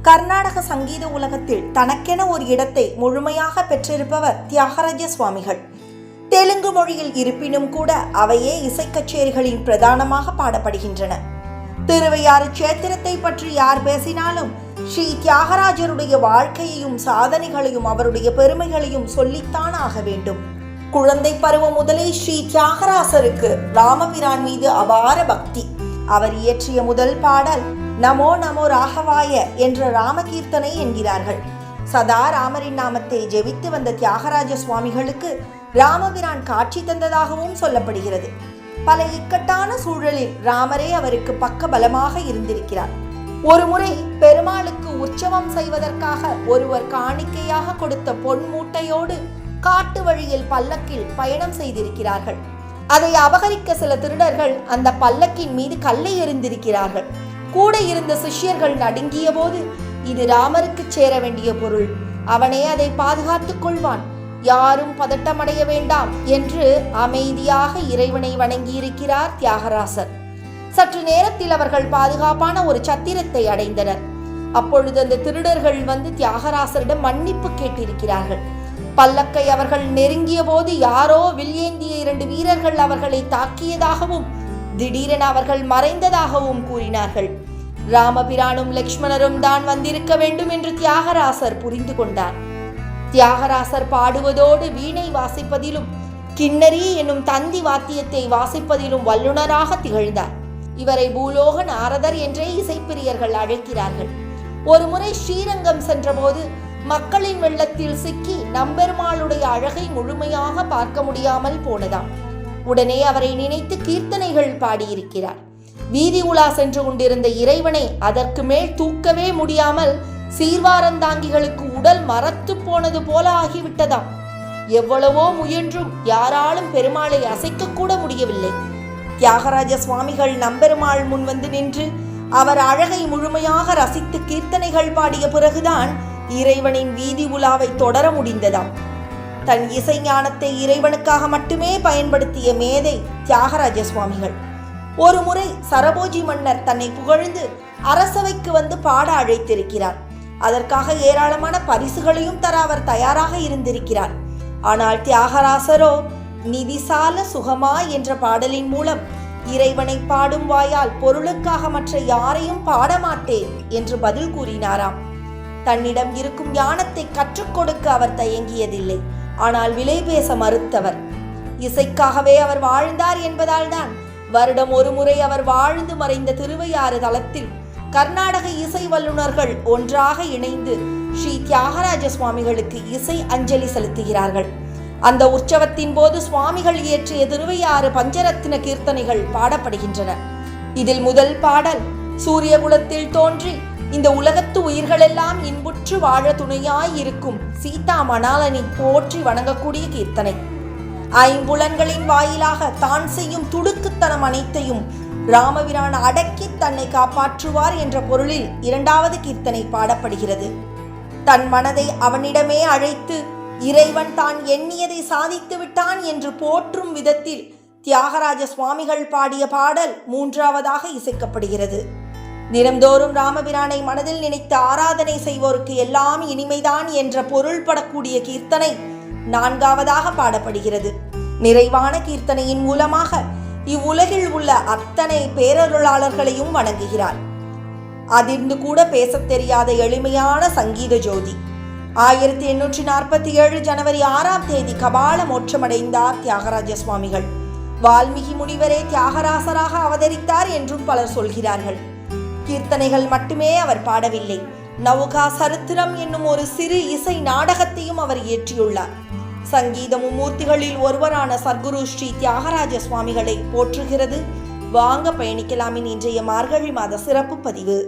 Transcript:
கர்நாடக சங்கீத உலகத்தில் தனக்கென ஒரு இடத்தை முழுமையாக பெற்றிருப்பவர் தியாகராஜ சுவாமிகள். தெலுங்கு மொழியில் இருப்பினும் கூட அவையே இசை கச்சேரிகளின் பிரதானமாக பாடப்படுகின்றன. திருவையாறு சேத்திரத்தை பற்றி யார் பேசினாலும் ஸ்ரீ தியாகராஜருடைய வாழ்க்கையையும் சாதனைகளையும் அவருடைய பெருமைகளையும் சொல்லித்தான் ஆக வேண்டும். குழந்தை பருவம் முதலே ஸ்ரீ தியாகராசருக்கு ராமபிரான் மீது அபார பக்தி. அவர் இயற்றிய முதல் பாடல் நமோ நமோ ராகவாய என்ற ராமகீர்த்தனை என்கிறார்கள். சதா ராமரின் நாமத்தை ஜெபித்து வந்த தியாகராஜ சுவாமிகளுக்கு ராமபிரான் காட்சி தந்ததாகவும் சொல்லப்படுகிறது. பல இக்கட்டான சூழலில் ராமரே அவருக்கு பக்க பலமாக இருந்திருக்கிறார். ஒரு முறை பெருமாளுக்கு உற்சவம் செய்வதற்காக ஒருவர் காணிக்கையாக கொடுத்த பொன் மூட்டையோடு காட்டு வழியில் பல்லக்கில் பயணம் செய்திருக்கிறார்கள். அதை அபகரிக்க சில திருடர்கள் அந்த பல்லக்கின் மீது கல்லை எறிந்திருக்கிறார்கள். கூட இருந்த சிஷ்யர்கள் நடுங்கிய போது, இது ராமருக்கு சேர வேண்டிய பொருள், அவனே அதை பாதுகாத்துக் கொள்வான், யாரும் பதட்டமடைய வேண்டாம் என்று அமைதியாக இறைவனை வணங்கியிருக்கிறார் தியாகராசர். சற்று நேரத்தில் அவர்கள் பாதுகாப்பான ஒரு சத்திரத்தை அடைந்தனர். அப்பொழுது அந்த திருடர்கள் வந்து தியாகராசரிடம் மன்னிப்பு கேட்டிருக்கிறார்கள். பல்லக்கை அவர்கள் நெருங்கிய போது யாரோ வில்லேந்திய 2 வீரர்கள் அவர்களை தாக்கியதாகவும் திடீரென அவர்கள் மறைந்ததாகவும் கூறினார்கள். ராமபிரானும் லக்ஷ்மணரும் தான் வந்திருக்க வேண்டும் என்று தியாகராசர் புரிந்து கொண்டார். தியாகராசர் பாடுவதோடு வீணை வாசிப்பதிலும் கிண்ணரி என்னும் தந்தி வாத்தியத்தை வாசிப்பதிலும் வல்லுநராக திகழ்ந்தார். இவரை பூலோக நாரதர் என்றே இசைப்பிரியர்கள் அழைக்கிறார்கள். ஒரு முறை ஸ்ரீரங்கம் சென்றபோது மக்களின் வெள்ளத்தில் சிக்கி நம்பெருமாளுடைய அழகை முழுமையாக பார்க்க முடியாமல் போனதாம். உடனே அவரை நினைத்து கீர்த்தனைகள் பாடியிருக்கிறார். வீதி உலா சென்று கொண்டிருந்த இறைவனை அதற்கு மேல் தூக்கவே முடியாமல் சீர்வாரந்தாங்கிகளுக்கு உடல் மரத்து போனது போல ஆகிவிட்டதாம். எவ்வளவோ முயன்றும் யாராலும் பெருமாளை அசைக்க கூட முடியவில்லை. தியாகராஜ சுவாமிகள் நம்பெருமாள் முன் வந்து நின்று அவர் அழகை முழுமையாக ரசித்து கீர்த்தனைகள் பாடிய பிறகுதான் இறைவனின் வீதி உலாவை தொடர முடிந்ததாம். தன் இசை ஞானத்தை இறைவனுக்காக மட்டுமே பயன்படுத்திய மேதை தியாகராஜ சுவாமிகள். ஒரு முறை சரபோஜி மன்னர் தன்னை புகழ்ந்து அரசவைக்கு வந்து பாட அழைத்திருக்கிறார். அதற்காக ஏராளமான பரிசுகளையும் தர அவர் தயாராக இருந்திருக்கிறார். ஆனால் தியாகராசரோ நிதிசால சுகமா என்ற பாடலின் மூலம் இறைவனை பாடும் வாயால் பொருளுக்காக மற்ற யாரையும் பாடமாட்டேன் என்று பதில் கூறினாராம். தன்னிடம் இருக்கும் ஞானத்தை கற்றுக் கொடுக்க அவர் தயங்கியதில்லை. ஆனால் விலை பேச மறுத்தவர். இசைக்காகவே அவர் வாழ்ந்தார் என்பதால் தான் வருடம் ஒரு முறை அவர் வாழ்ந்து மறைந்த திருவையாறு தலத்தில் கர்நாடக இசை வல்லுநர்கள் ஒன்றாக இணைந்து ஸ்ரீ தியாகராஜ சுவாமிகளுக்கு இசை அஞ்சலி செலுத்துகிறார்கள். அந்த உற்சவத்தின் போது சுவாமிகள் இயற்றிய திருவையாறு பஞ்சரத்தின கீர்த்தனைகள் பாடப்படுகின்றன. இதில் முதல் பாடல் சூரியகுலத்தில் தோன்றி இந்த உலகத்து உயிர்களெல்லாம் இன்புற்று வாழ துணையாய் இருக்கும் சீதா மணாலனை போற்றி வணங்கக்கூடிய கீர்த்தனை. ஐம்புலன்களின் வாயிலாக தான் செய்யும் துடுக்குத்தனம் அனைத்தையும் ராமபிரான் அடக்கி தன்னை காப்பாற்றுவார் என்ற பொருளில் 2வது கீர்த்தனை பாடப்படுகிறது. தன் மனதை அவனிடமே அழைத்து இறைவன் தான் எண்ணியதை சாதித்து விட்டான் என்று போற்றும் விதத்தில் தியாகராஜ சுவாமிகள் பாடிய பாடல் 3வதாக இசைக்கப்படுகிறது. தினம்தோறும் ராமபிரானை மனதில் நினைத்து ஆராதனை செய்வோருக்கு எல்லாம் இனிமைதான் என்ற பொருள் படக்கூடிய கீர்த்தனை 4வதாக பாடப்படுகிறது. நிறைவான கீர்த்தனையின் மூலமாக இவ்வுலகில் உள்ள அத்தனை பேரருளாளர்களையும் வணங்குகிறார். அதிர்ந்து கூட பேசத் தெரியாத எளிமையான சங்கீத ஜோதி. 1847 ஜனவரி 6ஆம் தேதி கபால மோட்சமடைந்தார் தியாகராஜ சுவாமிகள். வால்மீகி முனிவரே தியாகராசராக அவதரித்தார் என்றும் பலர் சொல்கிறார்கள். கீர்த்தனைகள் மட்டுமே அவர் பாடவில்லை, நவுகா சரித்திரம் என்னும் ஒரு சிறு இசை நாடகத்தையும் அவர் இயற்றியுள்ளார். சங்கீத மும்மூர்த்திகளில் ஒருவரான சர்க்குரு ஸ்ரீ தியாகராஜ சுவாமிகளை போற்றுகிறது. வாங்க பயணிக்கலாமின் இன்றைய மார்கழி மாத சிறப்பு பதிவு.